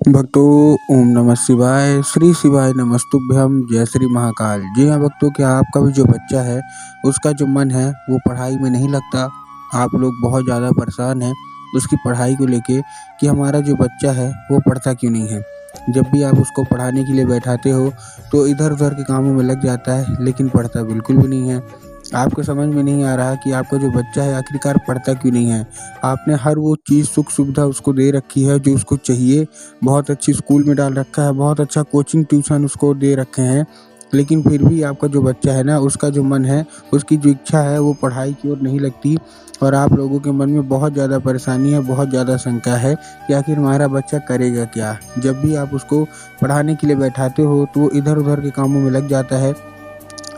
भक्तों, ओम नमः शिवाय, श्री शिवाय नमस्तुभ्यम, जय श्री महाकाल। जी हाँ भक्तों, क्या आपका भी जो बच्चा है उसका जो मन है वो पढ़ाई में नहीं लगता? आप लोग बहुत ज़्यादा परेशान हैं उसकी पढ़ाई को लेके कि हमारा जो बच्चा है वो पढ़ता क्यों नहीं है। जब भी आप उसको पढ़ाने के लिए बैठाते हो तो इधर उधर के कामों में लग जाता है, लेकिन पढ़ता बिल्कुल भी नहीं है। आपको समझ में नहीं आ रहा कि आपका जो बच्चा है आखिरकार पढ़ता क्यों नहीं है। आपने हर वो चीज़ सुख सुविधा उसको दे रखी है जो उसको चाहिए, बहुत अच्छी स्कूल में डाल रखा है, बहुत अच्छा कोचिंग ट्यूशन उसको दे रखे हैं, लेकिन फिर भी आपका जो बच्चा है ना, उसका जो मन है, उसकी जो इच्छा है वो पढ़ाई की ओर नहीं लगती। और आप लोगों के मन में बहुत ज़्यादा परेशानी है, बहुत ज़्यादा शंका है कि आखिर हमारा बच्चा करेगा क्या। जब भी आप उसको पढ़ाने के लिए बैठाते हो तो वो इधर उधर के कामों में लग जाता है,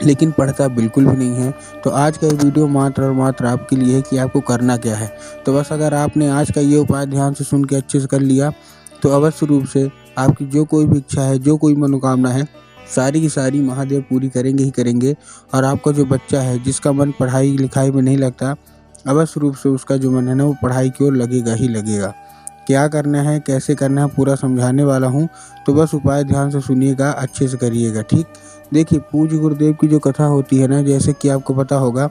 लेकिन पढ़ता बिल्कुल भी नहीं है। तो आज का ये वीडियो मात्र और मात्र आपके लिए है कि आपको करना क्या है। तो बस अगर आपने आज का ये उपाय ध्यान से सुन के अच्छे से कर लिया तो अवश्य रूप से आपकी जो कोई भी इच्छा है, जो कोई मनोकामना है, सारी की सारी महादेव पूरी करेंगे ही करेंगे। और आपका जो बच्चा है जिसका मन पढ़ाई लिखाई में नहीं लगता, अवश्य रूप से उसका जो मन है ना वो पढ़ाई की ओर लगेगा ही लगेगा। क्या करना है, कैसे करना है, पूरा समझाने वाला हूँ, तो बस उपाय ध्यान से सुनिएगा, अच्छे से करिएगा। ठीक, देखिए, पूज्य गुरुदेव की जो कथा होती है ना, जैसे कि आपको पता होगा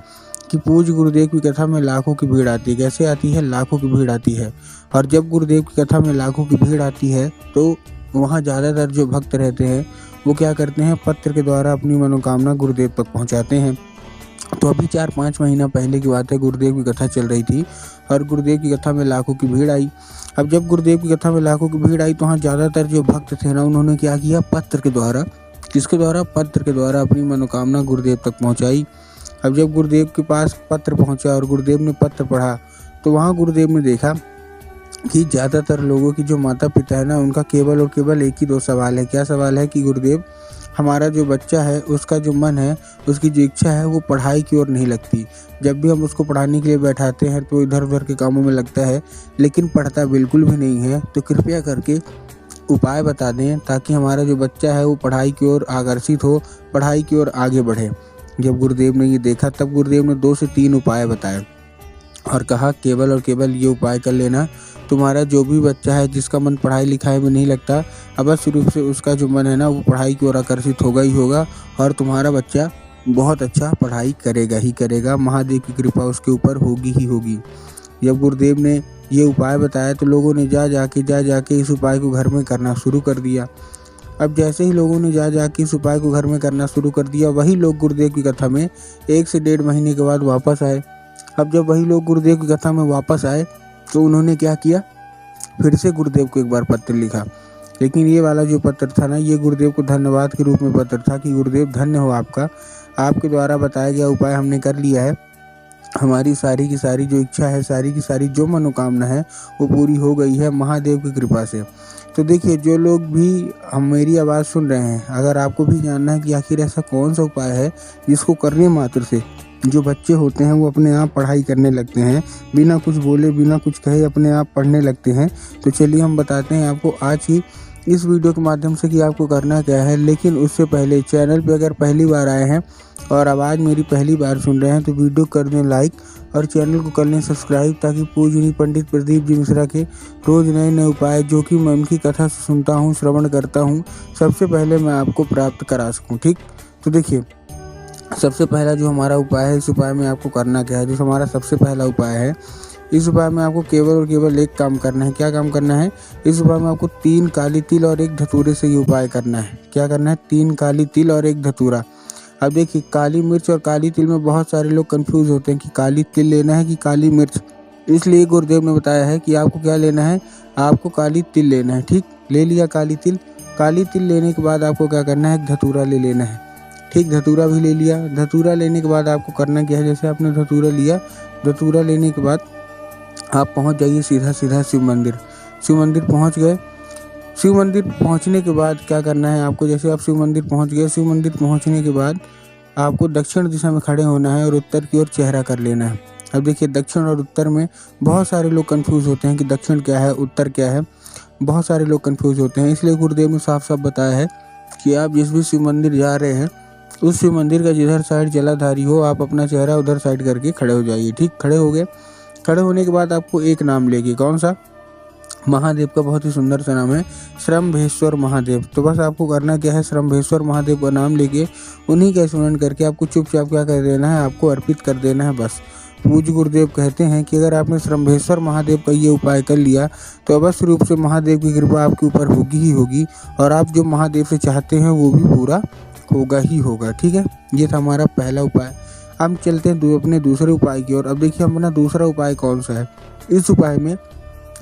कि पूज्य गुरुदेव की कथा में लाखों की भीड़ आती है। कैसे आती है? लाखों की भीड़ आती है। और जब गुरुदेव की कथा में लाखों की भीड़ आती है तो वहाँ ज़्यादातर जो भक्त रहते हैं वो क्या करते हैं, पत्र के द्वारा अपनी मनोकामना गुरुदेव तक पहुँचाते हैं। तो अभी 4-5 महीना पहले की बात है, गुरुदेव की कथा चल रही थी और गुरुदेव की कथा में लाखों की भीड़ आई। अब जब गुरुदेव की कथा में लाखों की भीड़ आई तो वहाँ ज़्यादातर जो भक्त थे ना, उन्होंने क्या किया, पत्र के द्वारा, किसके द्वारा, पत्र के द्वारा अपनी मनोकामना गुरुदेव तक पहुँचाई। अब जब गुरुदेव के पास पत्र पहुँचा और गुरुदेव ने पत्र पढ़ा तो वहाँ गुरुदेव ने देखा कि ज़्यादातर लोगों की जो माता पिता है ना, उनका केवल और केवल एक ही दो सवाल है। क्या सवाल है कि गुरुदेव, हमारा जो बच्चा है उसका जो मन है, उसकी जो इच्छा है वो पढ़ाई की ओर नहीं लगती। जब भी हम उसको पढ़ाने के लिए बैठाते हैं तो इधर उधर के कामों में लगता है, लेकिन पढ़ता बिल्कुल भी नहीं है। तो कृपया करके उपाय बता दें ताकि हमारा जो बच्चा है वो पढ़ाई की ओर आकर्षित हो, पढ़ाई की ओर आगे बढ़े। जब गुरुदेव ने ये देखा तब गुरुदेव ने 2 से 3 उपाय बताए और कहा, केवल और केवल ये उपाय कर लेना, तुम्हारा जो भी बच्चा है जिसका मन पढ़ाई लिखाई में नहीं लगता, अवश्य रूप से उसका जो मन है ना वो पढ़ाई की ओर आकर्षित होगा ही होगा और तुम्हारा बच्चा बहुत अच्छा पढ़ाई करेगा ही करेगा। महादेव की कृपा उसके ऊपर होगी ही होगी। जब गुरुदेव ने ये उपाय बताया तो लोगों ने जा जाके इस उपाय को घर में करना शुरू कर दिया। अब जैसे ही लोगों ने जा के इस उपाय को घर में करना शुरू कर दिया, वही लोग गुरुदेव की कथा में 1 से 1.5 महीने के बाद वापस आए। अब जब वही लोग गुरुदेव की कथा में वापस आए तो उन्होंने क्या किया, फिर से गुरुदेव को एक बार पत्र लिखा। लेकिन ये वाला जो पत्र था ना, ये गुरुदेव को धन्यवाद के रूप में पत्र था कि गुरुदेव धन्य हो आपका, आपके द्वारा बताया गया उपाय हमने कर लिया है, हमारी सारी की सारी जो इच्छा है, सारी की सारी जो मनोकामना है वो पूरी हो गई है महादेव की कृपा से। तो देखिए, जो लोग भी हम मेरी आवाज़ सुन रहे हैं, अगर आपको भी जानना है कि आखिर ऐसा कौन सा उपाय है जिसको करने मात्र से जो बच्चे होते हैं वो अपने आप पढ़ाई करने लगते हैं, बिना कुछ बोले, बिना कुछ कहे अपने आप पढ़ने लगते हैं, तो चलिए हम बताते हैं आपको आज ही इस वीडियो के माध्यम से कि आपको करना क्या है। लेकिन उससे पहले चैनल पे अगर पहली बार आए हैं और आवाज़ मेरी पहली बार सुन रहे हैं तो वीडियो कर दें लाइक और चैनल को कर लें सब्सक्राइब, ताकि पूजनीय पंडित प्रदीप जी मिश्रा के रोज़ नए नए उपाय जो कि मैं उनकी कथा से सुनता हूँ, श्रवण करता हूँ, सबसे पहले मैं आपको प्राप्त करा सकूँ। ठीक, तो देखिए, सबसे पहला जो हमारा उपाय है, इस उपाय में आपको करना क्या है, जो हमारा सबसे पहला उपाय है, इस उपाय में आपको केवल और केवल एक काम करना है। क्या काम करना है? इस उपाय में आपको 3 काली तिल और 1 धतूरे से ये उपाय करना है। क्या करना है? 3 काली तिल और 1 धतूरा। अब देखिए, काली मिर्च और काली तिल में बहुत सारे लोग कंफ्यूज होते हैं कि काली तिल लेना है कि काली मिर्च, इसलिए गुरुदेव ने बताया है कि आपको क्या लेना है, आपको काली तिल लेना है। ठीक, ले लिया काली तिल। काली तिल लेने के बाद आपको क्या करना है, एक धतूरा ले लेना है। ठीक, धतूरा भी ले लिया। धतूरा लेने के बाद आपको करना क्या है, जैसे आपने धतूरा लिया, धतूरा लेने के बाद आप पहुंच जाइए सीधा शिव मंदिर। शिव मंदिर पहुंच गए। शिव मंदिर पहुंचने के बाद क्या करना है आपको, जैसे आप शिव मंदिर पहुंच गए, शिव मंदिर पहुंचने के बाद आपको दक्षिण दिशा में खड़े होना है और उत्तर की ओर चेहरा कर लेना है। अब देखिए, दक्षिण और उत्तर में बहुत सारे लोग कंफ्यूज होते हैं कि दक्षिण क्या है, उत्तर क्या है, बहुत सारे लोग कंफ्यूज होते हैं। इसलिए गुरुदेव ने साफ साफ बताया है कि आप जिस भी शिव मंदिर जा रहे हैं उस शिव मंदिर का जिधर साइड जलाधारी हो, आप अपना चेहरा उधर साइड करके खड़े हो जाइए। ठीक, खड़े हो गए। खड़े होने के बाद आपको एक नाम लेके, कौन सा, महादेव का बहुत ही सुंदर सा नाम है, श्रम्भेश्वर महादेव। तो बस आपको करना क्या है, श्रम्भेश्वर महादेव का नाम लेके उन्हीं का स्मरण करके आपको चुपचाप क्या कर देना है, आपको अर्पित कर देना है बस। पूज्य गुरुदेव कहते हैं कि अगर आपने श्रम्भेश्वर महादेव का ये उपाय कर लिया तो अवश्य रूप से महादेव की कृपा आपके ऊपर होगी ही होगी, और आप जो महादेव से चाहते हैं वो भी पूरा होगा ही होगा। ठीक है, ये था हमारा पहला उपाय। हम चलते हैं अपने दूसरे उपाय की ओर। अब देखिए अपना दूसरा उपाय कौन सा है। इस उपाय में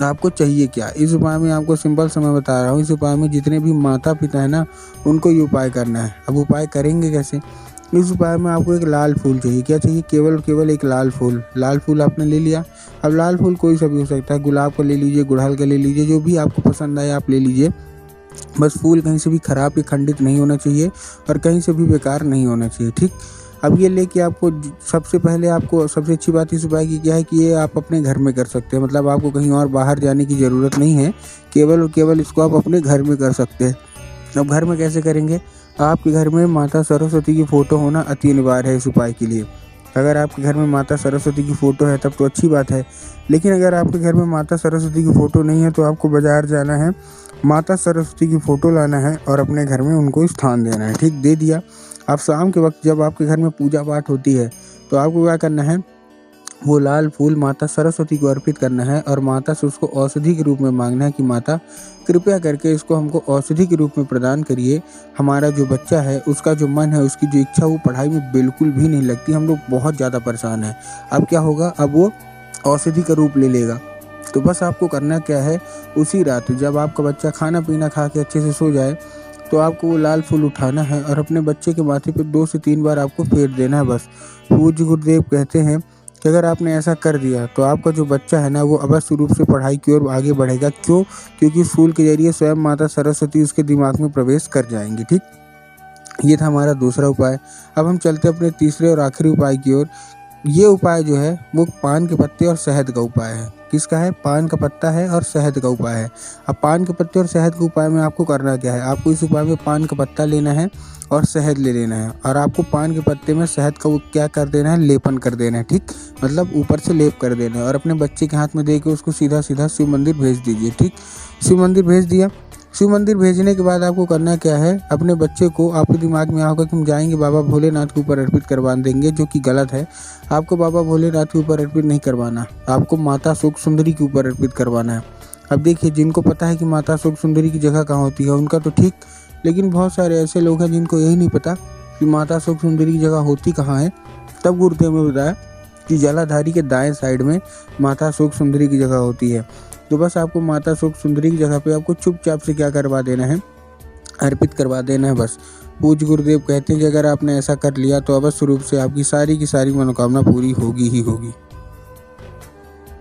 आपको चाहिए क्या, इस उपाय में आपको सिंपल सा मैं बता रहा हूँ। इस उपाय में जितने भी माता पिता है ना, उनको ये उपाय करना है। अब उपाय करेंगे कैसे, इस उपाय में आपको एक लाल फूल चाहिए। क्या चाहिए, केवल एक लाल फूल। लाल फूल आपने ले लिया। अब लाल फूल कोई सा भी हो सकता है, गुलाब का ले लीजिए, गुड़हल का ले लीजिए, जो भी आपको पसंद आए आप ले लीजिए। बस फूल कहीं से भी खराब या खंडित नहीं होना चाहिए और कहीं से भी बेकार नहीं होना चाहिए। ठीक, अब ये लेके आपको सबसे पहले आपको सबसे अच्छी बात इस उपाय की क्या है कि ये आप अपने घर में कर सकते हैं। मतलब आपको कहीं और बाहर जाने की ज़रूरत नहीं है, केवल और केवल इसको आप अपने घर में कर सकते हैं। अब घर में कैसे करेंगे, आपके घर में माता सरस्वती की फ़ोटो होना अति अनिवार्य है इस उपाय के लिए। अगर आपके घर में माता सरस्वती की फ़ोटो है तब तो अच्छी बात है, लेकिन अगर आपके घर में माता सरस्वती की फ़ोटो नहीं है तो आपको बाज़ार जाना है, माता सरस्वती की फ़ोटो लाना है और अपने घर में उनको स्थान देना है। ठीक, दे दिया। अब शाम के वक्त जब आपके घर में पूजा पाठ होती है तो आपको क्या करना है, वो लाल फूल माता सरस्वती को अर्पित करना है और माता से उसको औषधि के रूप में मांगना है कि माता कृपया करके इसको हमको औषधि के रूप में प्रदान करिए। हमारा जो बच्चा है उसका जो मन है, उसकी जो इच्छा, वो पढ़ाई में बिल्कुल भी नहीं लगती, हम लोग बहुत ज़्यादा परेशान हैं। अब क्या होगा, अब वो औषधि का रूप ले लेगा। तो बस आपको करना क्या है, उसी रात जब आपका बच्चा खाना पीना खा के अच्छे से सो जाए तो आपको वो लाल फूल उठाना है और अपने बच्चे के माथे पे 2 से 3 बार आपको फेर देना है बस। पूज्य गुरुदेव कहते हैं कि अगर आपने ऐसा कर दिया तो आपका जो बच्चा है ना, वो अवश्य रूप से पढ़ाई की ओर आगे बढ़ेगा। क्यों, क्योंकि इस फूल के जरिए स्वयं माता सरस्वती उसके दिमाग में प्रवेश कर जाएंगी। ठीक, ये था हमारा दूसरा उपाय। अब हम चलते हैं अपने तीसरे और आखिरी उपाय की ओर। ये उपाय जो है वो पान के पत्ते और शहद का उपाय है। किसका है, पान का पत्ता है और शहद का उपाय है। अब पान के पत्ते और शहद के उपाय में आपको करना क्या है, आपको इस उपाय में पान का पत्ता लेना है और शहद ले लेना है, और आपको पान के पत्ते में शहद का वो क्या कर देना है, लेपन कर देना है। ठीक, मतलब ऊपर से लेप कर देना है और अपने बच्चे के हाथ में दे के उसको सीधा सीधा शिव मंदिर भेज दीजिए। ठीक, शिव मंदिर भेज दिया। शिव मंदिर भेजने के बाद आपको करना क्या है, अपने बच्चे को, आपके दिमाग में होगा कि हम जाएंगे बाबा भोलेनाथ के ऊपर अर्पित करवा देंगे, जो कि गलत है। आपको बाबा भोलेनाथ के ऊपर अर्पित नहीं करवाना, आपको माता सुख सुंदरी के ऊपर अर्पित करवाना है। अब देखिए, जिनको पता है कि माता सुख सुंदरी की जगह कहाँ होती है उनका तो ठीक, लेकिन बहुत सारे ऐसे लोग हैं जिनको यही नहीं पता कि माता सुख सुंदरी की जगह होती कहाँ है। तब गुरुदेव ने बताया कि जलाधारी के दाएं साइड में माता सुख सुंदरी की जगह होती है। तो बस आपको माता सुख सुंदरी की जगह पे आपको चुपचाप से क्या करवा देना है, अर्पित करवा देना है बस। पूज्य गुरुदेव कहते हैं कि अगर आपने ऐसा कर लिया तो अवश्य रूप से आपकी सारी की सारी मनोकामना पूरी होगी ही होगी।